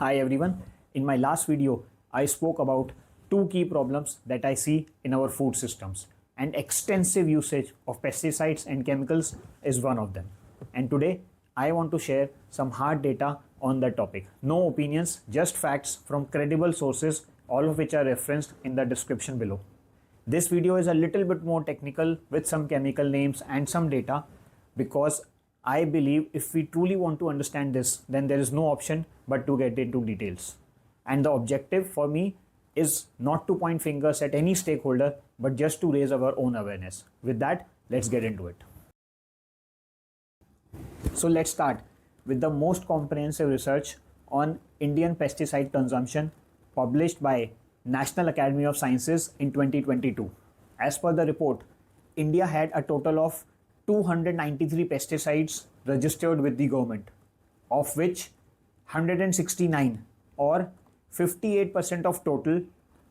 Hi everyone. In my last video, I spoke about two key problems that I see in our food systems, and extensive usage of pesticides and chemicals is one of them. And today, I want to share some hard data on that topic. No opinions, just facts from credible sources, all of which are referenced in the description below. This video is a little bit more technical with some chemical names and some data because I believe if we truly want to understand this, then there is no option but to get into details. And the objective for me is not to point fingers at any stakeholder, but just to raise our own awareness. With that, let's get into it. So let's start with the most comprehensive research on Indian pesticide consumption published by National Academy of Sciences in 2022. As per the report, India had a total of 293 pesticides registered with the government, of which 169 or 58% of total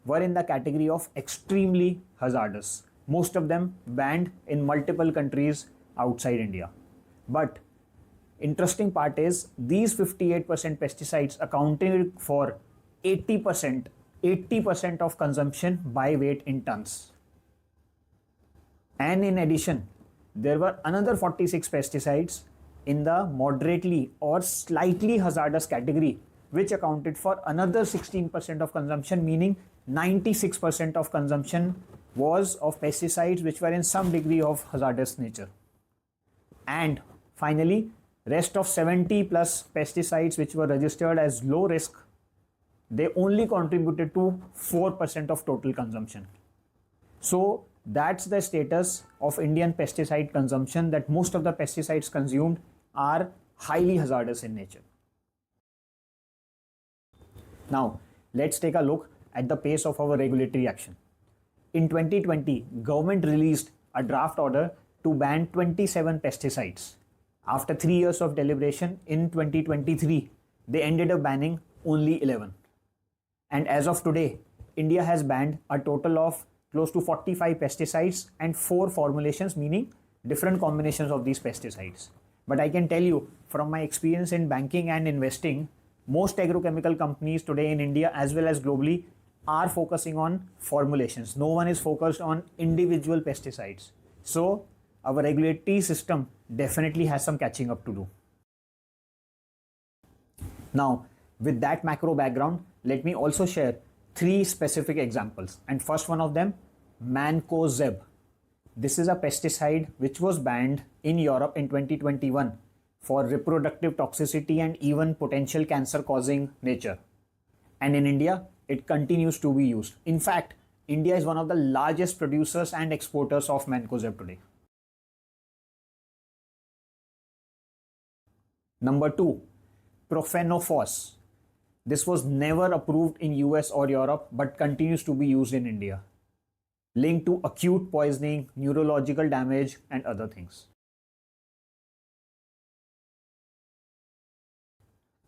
were in the category of extremely hazardous, most of them banned in multiple countries outside India. But interesting part is these 58% pesticides accounted for 80% of consumption by weight in tons. And in addition, there were another 46 pesticides in the moderately or slightly hazardous category, which accounted for another 16% of consumption, meaning 96% of consumption was of pesticides which were in some degree of hazardous nature. And finally, rest of 70 plus pesticides which were registered as low risk, they only contributed to 4% of total consumption. So that's the status of Indian pesticide consumption, that most of the pesticides consumed are highly hazardous in nature. Now, let's take a look at the pace of our regulatory action. In 2020, government released a draft order to ban 27 pesticides. After 3 years of deliberation in 2023, they ended up banning only 11. And as of today, India has banned a total of close to 45 pesticides and 4 formulations, meaning different combinations of these pesticides. But I can tell you from my experience in banking and investing, most agrochemical companies today in India as well as globally are focusing on formulations. No one is focused on individual pesticides. So our regulatory system definitely has some catching up to do. Now, with that macro background, let me also share 3 specific examples. And first one of them, Mancozeb. This is a pesticide which was banned in Europe in 2021 for reproductive toxicity and even potential cancer causing nature. And in India, it continues to be used. In fact, India is one of the largest producers and exporters of Mancozeb today. Number 2, Profenofos. This was never approved in US or Europe but continues to be used in India, linked to acute poisoning, neurological damage and other things.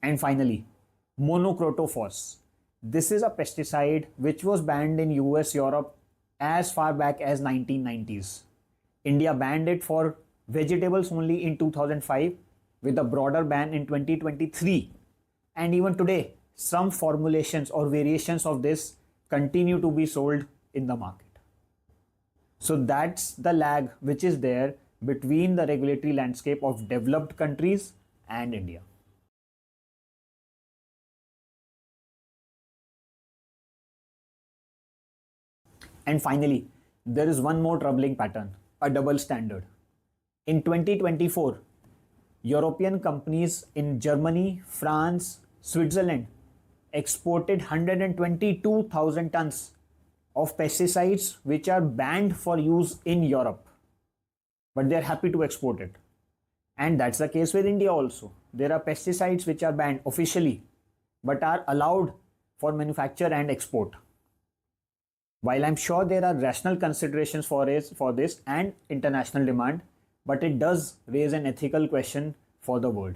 And finally, Monocrotophos. This is a pesticide which was banned in US, Europe as far back as 1990s. India banned it for vegetables only in 2005 with a broader ban in 2023. And even today, some formulations or variations of this continue to be sold in the market. So that's the lag which is there between the regulatory landscape of developed countries and India. And finally, there is one more troubling pattern, a double standard. In 2024, European companies in Germany, France, Switzerland exported 122,000 tons of pesticides which are banned for use in Europe, but they are happy to export it. And that's the case with India also. There are pesticides which are banned officially but are allowed for manufacture and export. While I'm sure there are rational considerations for this and international demand, but it does raise an ethical question for the world.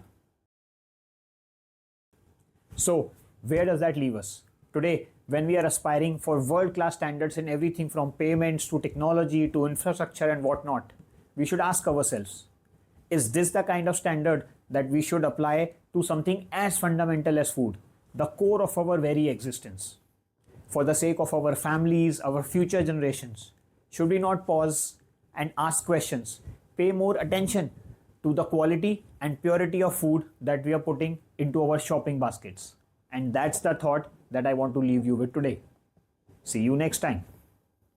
So, where does that leave us? Today, when we are aspiring for world-class standards in everything from payments to technology to infrastructure and whatnot, we should ask ourselves, is this the kind of standard that we should apply to something as fundamental as food? the core of our very existence. For the sake of our families, our future generations, should we not pause and ask questions, pay more attention to the quality and purity of food that we are putting into our shopping baskets? And that's the thought that I want to leave you with today. See you next time.